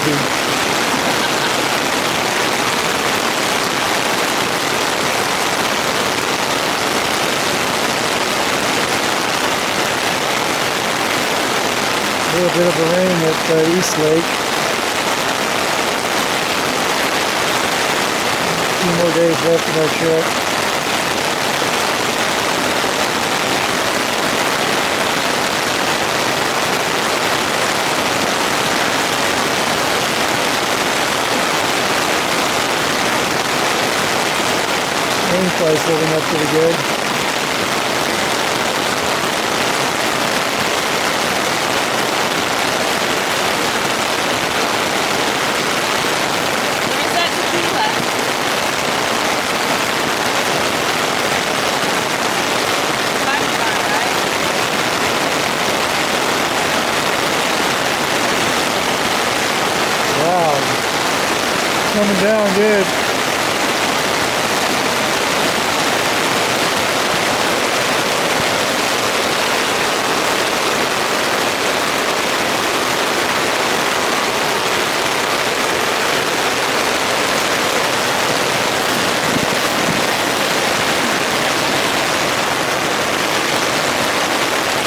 happy. A little bit of a rain at East Lake. A few more days left in our trip. Rainfly's holding up pretty good. Wow. Coming down good.